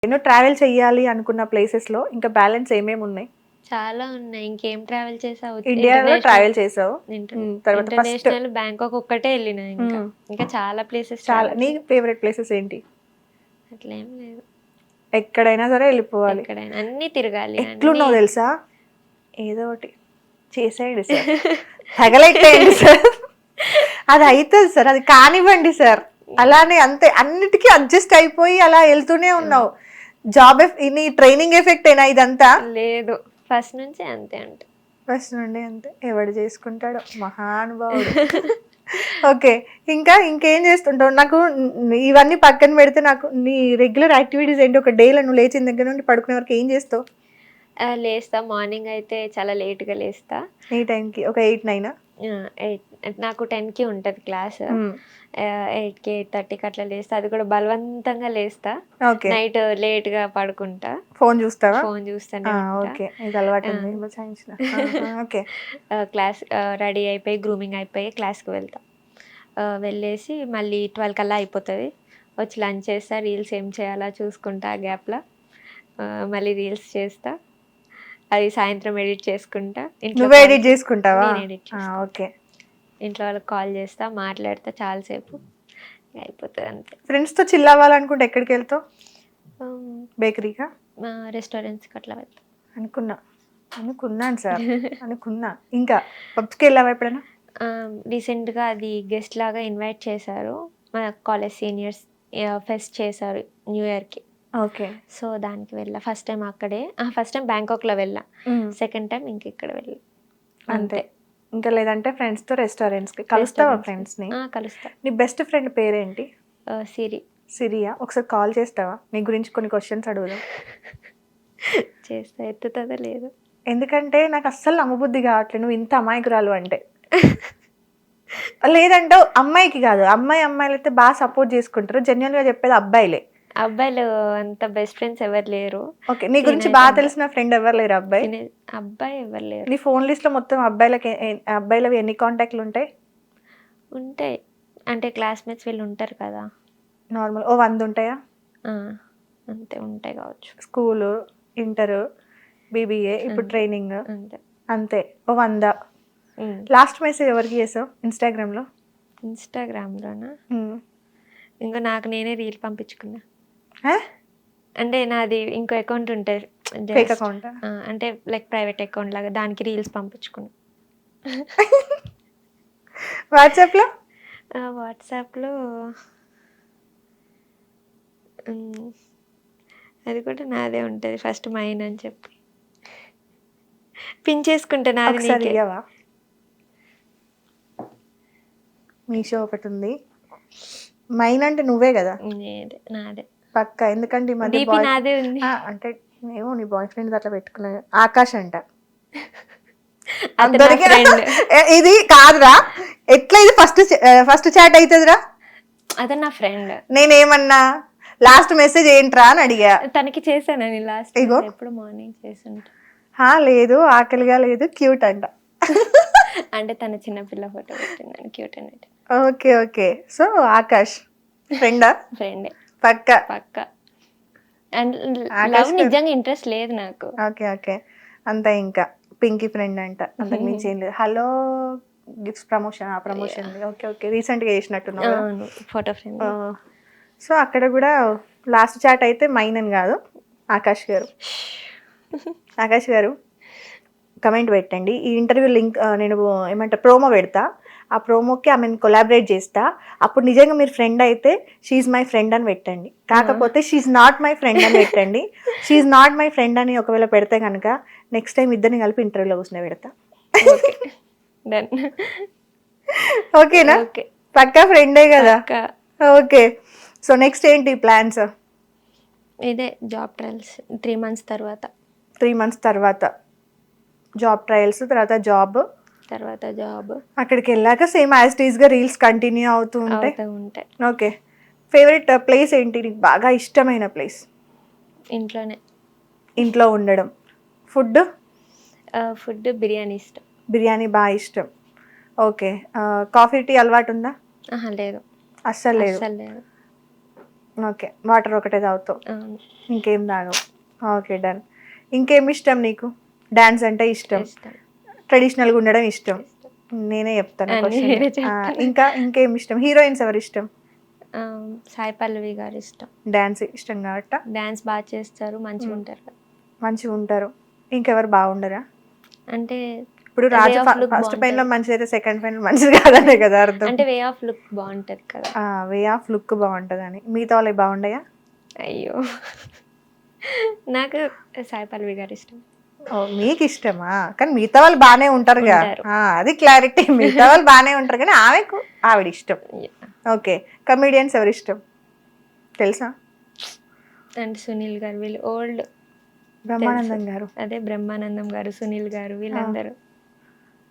నువ్వు ట్రావెల్ చెయ్యాలి అనుకున్న ప్లేసెస్లో ఇంకా బ్యాలెన్స్ ఏమేమి ఉన్నాయి? చాలా ఉన్నాయి. ఇంకేం ట్రావెల్ చేసావు? ఇండియాలో ట్రావెల్ చేసావు, తర్వాత ఫస్ట్ ఇంటర్నేషనల్ బ్యాంకాక్ ఒక్కటే వెళ్ళిన. ఇంకా చాలా ప్లేసెస్. చాలా. నీ ఫేవరెట్ ప్లేసెస్ ఏంటి? అట్లేం లేదు, ఎక్కడైనా సరే వెళ్ళిపోవాలి, ఎక్కడైనా అన్ని తిరగాలి. ఎట్లున్నావు తెలుసా, ఏదో ఒకటి చేసేయండి సార్, తగలెట్టేయండి సార్, అది అవుతుంది సార్, అది కానివ్వండి సార్. అలానే అంతే, అన్నిటికీ అడ్జస్ట్ అయిపోయి అలా వెళ్తూనే ఉన్నావు. జాబ్ నీ ట్రైనింగ్ ఎఫెక్ట్ అయినా ఇదంతా? లేదు, ఫస్ట్ నుంచి అంతే అంట. ఫస్ట్ నుండి అంతే, ఎవడు చేసుకుంటాడో మహానుభావుడు. ఓకే, ఇంకా ఇంకేం చేస్తుంటావు? నాకు ఇవన్నీ పక్కన పెడితే నాకు నీ రెగ్యులర్ యాక్టివిటీస్ ఏంటి? ఒక డేలో నువ్వు లేచిన దగ్గర నుండి పడుకునే వరకు ఏం చేస్తావు? లేస్తా, మార్నింగ్ అయితే చాలా లేట్గా లేస్తా. ఏ టైంకి? ఒక 8-9? 8 నాకు 10కి ఉంటుంది క్లాస్. 8కి 8:30కి అట్లా లేస్తా. అది కూడా బలవంతంగా లేస్తా. నైట్ లేట్గా పడుకుంటా. ఫోన్ చూస్తావా? ఫోన్ చూస్తానే. క్లాస్ రెడీ అయిపోయి గ్రూమింగ్ అయిపోయి క్లాస్కి వెళ్తా. వెళ్ళేసి మళ్ళీ 12 కల్లా అయిపోతుంది. వచ్చి లంచ్ చేస్తా, రీల్స్ ఏం చేయాలా చూసుకుంటా. ఆ గ్యాప్లో మళ్ళీ రీల్స్ చేస్తా. అది సాయంత్రం ఎడిట్ చేసుకుంటా. నువ్వే ఎడిట్ చేసుకుంటావా? ఓకే. ఇంట్లో వాళ్ళకి కాల్ చేస్తా, మాట్లాడతా చాలాసేపు, అయిపోతుంది అంతే. ఫ్రెండ్స్తో చిల్ అవ్వాలనుకుంటే ఎక్కడికి వెళ్తావు? బేకరీగా, రెస్టారెంట్స్కి అట్లా వెళ్తా. అనుకున్నాను సార్, అనుకున్నా. ఇంకా పబ్స్కి వెళ్ళావా ఎప్పుడైనా? రీసెంట్గా అది గెస్ట్ లాగా ఇన్వైట్ చేశారు, మా కాలేజ్ సీనియర్స్ ఫెస్ట్ చేశారు న్యూ ఇయర్కి. ఓకే. సో దానికి వెళ్ళా. ఫస్ట్ టైం అక్కడే, ఫస్ట్ టైం బ్యాంకాక్లో వెళ్ళా, సెకండ్ టైం ఇంక ఇక్కడ వెళ్ళా అంతే. ఇంకా లేదంటే ఫ్రెండ్స్తో రెస్టారెంట్స్కి కలుస్తావా? ఫ్రెండ్స్ని కలుస్తా. నీ బెస్ట్ ఫ్రెండ్ పేరేంటి? సిరియా. ఒకసారి కాల్ చేస్తావా? నీ గురించి కొన్ని క్వశ్చన్స్ అడుగుదాం. చేస్తా, ఎత్తుతుందా లేదు? ఎందుకంటే నాకు అస్సలు నమ్మబుద్ధి కావట్లేదు నువ్వు ఇంత అమాయకురాలు అంటే. లేదంటే అమ్మాయికి కాదు, అమ్మాయిలు అయితే బాగా సపోర్ట్ చేసుకుంటారు. జెన్యున్గా చెప్పేది అబ్బాయిలే. అబ్బాయిలు అంత బెస్ట్ ఫ్రెండ్స్ ఎవరు లేరు. ఓకే, నీ గురించి బాగా తెలిసిన ఫ్రెండ్ ఎవరు లేరు? అబ్బాయి ఎవరు లేరు. నీ ఫోన్ లిస్ట్ లో మొత్తం అబ్బాయిలవి ఎన్ని కాంటాక్ట్లు ఉంటాయి? ఉంటాయి అంటే క్లాస్మేట్స్ వీళ్ళు ఉంటారు కదా, నార్మల్ 100 ఉంటాయా? అంతే ఉంటాయి కావచ్చు. స్కూలు, ఇంటరు, బీబీఏ, ఇప్పుడు ట్రైనింగ్, అంతే 100. లాస్ట్ మెసేజ్ ఎవరికి చేసావు ఇన్స్టాగ్రామ్లో? ఇన్స్టాగ్రామ్లోనా? ఇంకా నాకు నేనే రీల్ పంపించుకున్నా. అంటే నాది ఇంకో అకౌంట్ ఉంటుంది, ఫేక్ అకౌంట్, అంటే లైక్ ప్రైవేట్ అకౌంట్ లాగా, దానికి రీల్స్ పంపించుకున్నా. వాట్సాప్లో అది కూడా నాదే ఉంటుంది, ఫస్ట్ మైన్ అని చెప్పి పిన్ చేసుకుంటా. నాది మీషో ఒకటి ఉంది, మైన్ అంటే నువ్వే కదా? నాదే పక్కా. ఎందుకంటే ఈ మధ్య నాదే ఉంది. అంటే ఏమో నీ బాయ్ ఫ్రెండ్ అట్లా పెట్టుకున్నా, ఆకాష్ అంట. ఇది కాదురా, ఎట్లా ఇది ఫస్ట్ చాట్ అవుతుందిరా? అదే నా ఫ్రెండ్. నేనేమన్నా లాస్ట్ మెసేజ్ ఏంట్రా అని అడిగా. తనకి చేశాను లాస్ట్, ఎప్పుడు మార్నింగ్ చేస్తుంటా. లేదు, ఆకలిగా లేదు, క్యూట్ అంట. అంటే తన చిన్నపిల్ల ఫోటో పెట్టిందని క్యూట్ అన్నట్టు. Okay okay. సో ఆకాష్ ఫ్రెండా? ఫ్రెండే పక్క. అండ్ లవ్ నిజంగా ఇంట్రెస్ట్ లేదు నాకు. ఓకే ఓకే, అంతా. ఇంకా పింకీ ఫ్రెండ్ అంట, అంతకు మించి ఏం లేదు. Hello gifts promotion okay okay, రీసెంట్గా చేసినట్టున్నావు ఫోటో ఫ్రెండ్. సో అక్కడ కూడా లాస్ట్ చాట్ అయితే మైన్ అని కాదు, ఆకాష్ గారు కమెంట్ పెట్టండి. ఈ ఇంటర్వ్యూ లింక్ నేను ఏమంటారు ప్రోమో పెడతా, ఆ ప్రోమోకి ఆమెను కొలాబరేట్ చేస్తా. అప్పుడు నిజంగా మీరు ఫ్రెండ్ అయితే షీఈ్ మై ఫ్రెండ్ అని పెట్టండి, కాకపోతే షీఈ్ నాట్ మై ఫ్రెండ్ అని పెట్టండి. షీఈ్ నాట్ మై ఫ్రెండ్ అని ఒకవేళ పెడితే కనుక నెక్స్ట్ టైం ఇద్దరిని కలిపి ఇంటర్వ్యూలో కూర్చొని పెడతా. ఓకేనా? పక్కా ఫ్రెండే కదా? ఓకే. సో నెక్స్ట్ ఏంటి ప్లాన్స్? ఇదే జాబ్ ట్రయల్స్ 3 months తర్వాత. 3 months తర్వాత జాబ్ ట్రయల్స్, తర్వాత జాబ్. అక్కడికి వెళ్ళాక సేమ్ యాజ్ ఇట్ ఈస్గా రీల్స్ కంటిన్యూ అవుతూ ఉంటాయి. ఓకే. ఫేవరెట్ ప్లేస్ ఏంటి నీకు, బాగా ఇష్టమైన ప్లేస్? ఇంట్లో ఉండడం. ఫుడ్ బిర్యానీ ఇష్టం. బిర్యానీ బాగా ఇష్టం. ఓకే. కాఫీ టీ అలవాటు ఉందా? లేదు, అస్సలు లేదు. ఓకే, వాటర్ ఒకటే తాగుతావు, అవును. ఇంకేం తాగవు. Okay, done. ఇంకేం ఇష్టం నీకు? డాన్స్ అంటే ఇష్టం, ఇష్టం. ట్రెడిషనల్గా ఉండడం ఇష్టం. నేనే చెప్తాను అన్నీ question. నేనే చెప్తాను. ఇంకా ఇంకేం ఇష్టం? హీరోయిన్స్ ఎవరు ఇష్టం? సాయి పల్లవి గారు ఇష్టం. డాన్స్ ఇష్టం కాబట్టి డాన్స్ బాగా చేస్తారు, మంచిగా ఉంటారు కదా. మంచిగా ఉంటారు. ఇంకెవరు బాగుండరా? అంటే ఇప్పుడు way Raju of look first పైన బాగుంటది. మంచిది అయితే సెకండ్ పైన మంచిది కాదనే కదా అర్థం. అంటే వే ఆఫ్ లుక్ బాగుంటది కదా. వే ఆఫ్ లుక్ బాగుంటుందని. మిగతా వాళ్ళవి బాగుండయా? అయ్యో, నాకు సాయి పల్లవి గారు ఇష్టం. ఓ, మీకు ఇష్టమా? కానీ మిగతా వాళ్ళు బాగానే ఉంటారుగా. ఉంటారు. అది క్లారిటీ. మిగతా వాళ్ళు బాగానే ఉంటారు కానీ ఆవిడ ఇష్టం. ఓకే, కమీడియన్స్ ఎవరు ఇష్టం తెలుసా? అంటే సునీల్ గారు, వీళ్ళు ఓల్డ్. బ్రహ్మానందం గారు. అదే బ్రహ్మానందం గారు, సునీల్ గారు, వీళ్ళందరూ.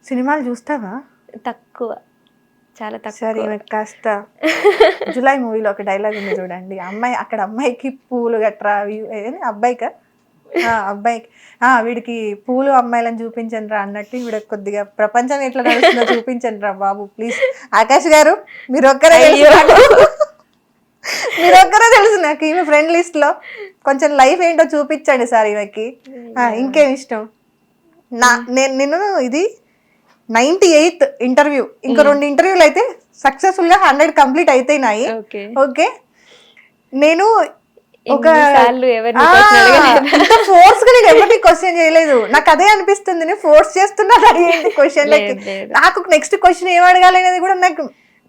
సినిమాలు చూస్తావా? తక్కువ, చాలా సరే, తక్కువ. ఈమెకు కాస్త జులై మూవీలో ఒక డైలాగ్ ఉంది చూడండి. అక్కడ అమ్మాయికి పూలు గట్రా అబ్బాయికా అబ్బాయికి వీడికి పూలు అమ్మాయిలను చూపించండి రా అన్నట్టు ఈవిడ కొద్దిగా ప్రపంచం ఎట్లా నడుస్తుందో చూపించండి రా బాబు ప్లీజ్. ఆకాష్ గారు మీరు ఒక్కరే తెలుసు నాకు ఈమె ఫ్రెండ్ లిస్ట్ లో. కొంచెం లైఫ్ ఏంటో చూపించండి సార్ ఈమెకి. ఇంకేం ఇష్టం? నేను ఇది 98th ఇంటర్వ్యూ. ఇంకో 2 ఇంటర్వ్యూలు అయితే సక్సెస్ఫుల్ గా 100 కంప్లీట్ అయిపోయినాయి. ఓకే, నేను ఒక ఫోర్స్ గా నేను ఎవరిని క్వశ్చన్ చేయలేదు. నాకు అదే అనిపిస్తుంది, నేను ఫోర్స్ చేస్తున్నా ఏంటి క్వశ్చన్ లకి. నాకు నెక్స్ట్ క్వశ్చన్ ఏం అడగాలి అనేది కూడా నాకు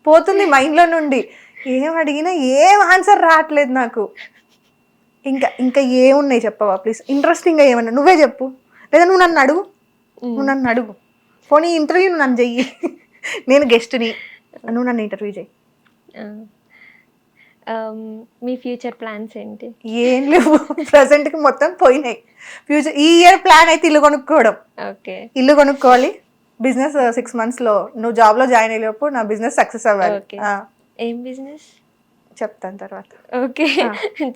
పోతుంది మైండ్ లో నుండి. ఏం అడిగినా ఏం ఆన్సర్ రావట్లేదు నాకు. ఇంకా ఏమున్నాయి చెప్పవా ప్లీజ్? ఇంట్రెస్టింగ్ గా ఏమన్నా నువ్వే చెప్పు, లేదా నువ్వు నన్ను అడుగు. పోనీ ఇంటర్వ్యూ నువ్వు నన్ను చెయ్యి, నేను గెస్ట్ని, నువ్వు నన్ను ఇంటర్వ్యూ చెయ్యి. మీ ఫ్యూచర్ ప్లాన్స్ ఏంటి? ఏం లేవు, ప్రజెంట్కి మొత్తం పోయినాయి. ఫ్యూచర్ ఈ ఇయర్ ప్లాన్ అయితే ఇల్లు కొనుక్కోవడం. ఓకే, ఇల్లు కొనుక్కోవాలి. బిజినెస్ 6 months లో నువ్వు జాబ్ లో జాయిన్ అయ్యేలోపు నా బిజినెస్ సక్సెస్ అవ్వాలి. ఏం బిజినెస్ చెప్తాను తర్వాత. ఓకే,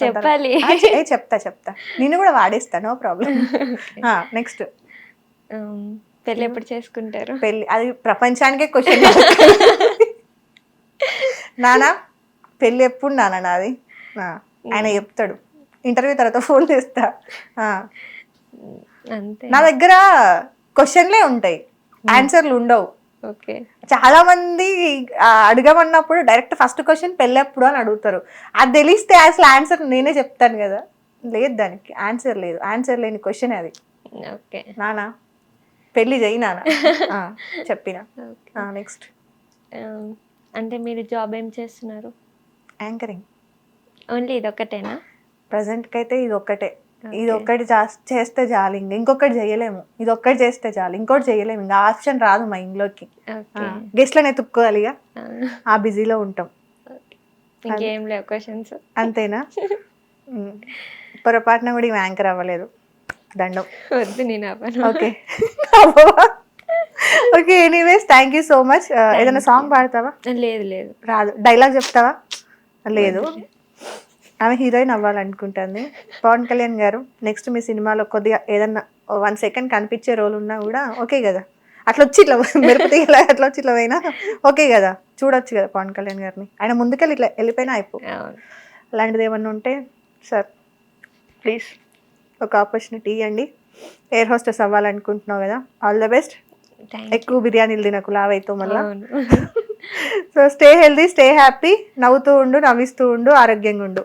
చెప్పాలి. చెప్తా, నిన్ను కూడా వాడేస్తా, నో ప్రాబ్లం. నెక్స్ట్, పెళ్ళి ఎప్పుడు చేసుకుంటారు? పెళ్ళి అది ప్రపంచానికే క్వశ్చన్. నానా పెళ్ళి ఎప్పుడు నాన్న నాది? ఆయన చెప్తాడు. ఇంటర్వ్యూ తర్వాత ఫోన్ చేస్తా. అంతే, నా దగ్గర క్వశ్చన్లే ఉంటాయి, ఆన్సర్లు ఉండవు. ఓకే, చాలా మంది అడగమన్నప్పుడు డైరెక్ట్ ఫస్ట్ క్వశ్చన్ పెళ్ళి ఎప్పుడు అని అడుగుతారు. అది తెలిస్తే అసలు ఆన్సర్ నేనే చెప్తాను కదా. లేదు, దానికి ఆన్సర్ లేదు. ఆన్సర్ లేని క్వశ్చన్ అది. ఓకే, నానా పెళ్ళి చెయ్యి నాన్న చెప్పిన. నెక్స్ట్, అంటే మీరు జాబ్ ఏం చేస్తున్నారు? యాంకరింగ్. ఓన్లీ ఇది ఒక్కటేనా? ప్రజెంట్కి అయితే ఇది ఒక్కటే. ఇది ఒక్కటి చేస్తే చాలు, ఇంకొకటి చేయలేము. ఇది ఒక్కటి చేస్తే చాలు, ఇంకోటి చేయలేము. ఇంకా ఆప్షన్ రాదు మా ఇంట్లోకి. గెస్ట్లను ఎత్తుక్కోవాలిగా, ఆ బిజీలో ఉంటాం. ఇంకేం లేవు క్వశ్చన్స్? అంతేనా? పొరపాటున కూడా ఇవి యాంకర్ అవ్వలేదు, దండం. వద్దు, నేను అవ్వను. Okay okay, anyways thank you so much. ఏదైనా సాంగ్ పాడతావా? లేదు. రాదు. డైలాగ్ చెప్తావా? లేదు. ఆమె హీరోయిన్ అవ్వాలనుకుంటుంది. పవన్ కళ్యాణ్ గారు నెక్స్ట్ మీ సినిమాలో కొద్దిగా ఏదన్నా 1 second కనిపించే రోల్ ఉన్నా కూడా ఓకే కదా? అట్లా వచ్చి ఇట్లా మెరుపుతీగలా అట్లా వచ్చి ఇట్లా పోయినా ఓకే కదా? చూడొచ్చు కదా పవన్ కళ్యాణ్ గారిని. ఆయన ముందుకెళ్ళి ఇట్లా వెళ్ళిపోయినా అయిపో. అలాంటిది ఏమన్నా ఉంటే సార్ ప్లీజ్ ఒక ఆపర్చునిటీ ఇవ్వండి. ఎయిర్ హోస్టెస్ అవ్వాలనుకుంటున్నావు కదా, ఆల్ ద బెస్ట్. ఎక్కువ బిర్యానీలు తినకు, లావైతో మళ్ళీ. So stay healthy, stay happy, నవ్వుతూ ఉండు, నవ్విస్తూ ఉండు, ఆరోగ్యంగా ఉండు.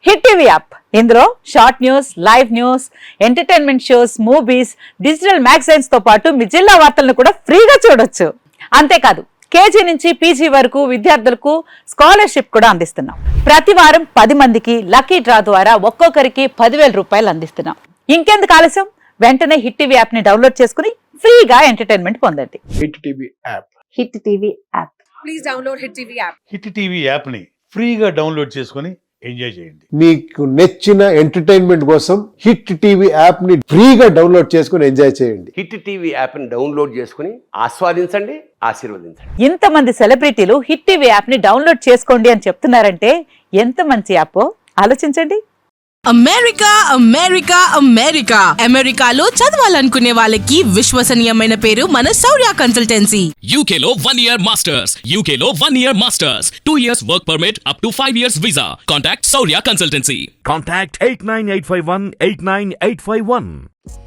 హిట్ టీవీ యాప్, ఇందులో short news, live news, entertainment shows, movies, digital magazines తో పాటు మీ జిల్లా వార్తలను కూడా ఫ్రీగా చూడొచ్చు. అంతేకాదు కేజీ నుంచి పీజీ వరకు విద్యార్థులకు స్కాలర్షిప్ కూడా అందిస్తున్నాం. ప్రతి వారం 10 మందికి లక్కీ డ్రా ద్వారా ఒక్కొక్కరికి 10,000 రూపాయలు అందిస్తున్నాం. ఇంకెందుకు ఆలస్యం, వెంటనే హిట్ టీవీ యాప్ ని డౌన్లోడ్ చేసుకుని ఫ్రీగా ఎంటర్టైన్మెంట్ పొందండి. Hit TV app. Hit TV app. Please download hit TV app. Hit TV యాప్ని ఫ్రీగా డౌన్లోడ్ చేసుకొని ఎంజాయ్ చేయండి. మీకు నచ్చిన ఎంటర్టైన్మెంట్ కోసం హిట్ టీవీ యాప్ ని ఫ్రీగా డౌన్లోడ్ చేసుకుని ఎంజాయ్ చేయండి. హిట్ టీవీ యాప్ని డౌన్లోడ్ చేసుకుని ఆస్వాదించండి, ఆశీర్వదించండి. ఇంతమంది సెలబ్రిటీలు హిట్ టీవీ యాప్ ని డౌన్లోడ్ చేసుకోండి అని చెప్తున్నారంటే ఎంత మంచి యాప్ ఆలోచించండి. అమెరికా అమెరికా అమెరికా అమెరికాలో చదవాలనుకునే వాళ్ళకి విశ్వసనీయమైన పేరు మన శౌర్య consultancy. UK Law 1 Year Masters. UK Law 1 Year Masters. 2 years work permit up to 5 years visa. Contact Saurya Consultancy. Contact 89851 89851.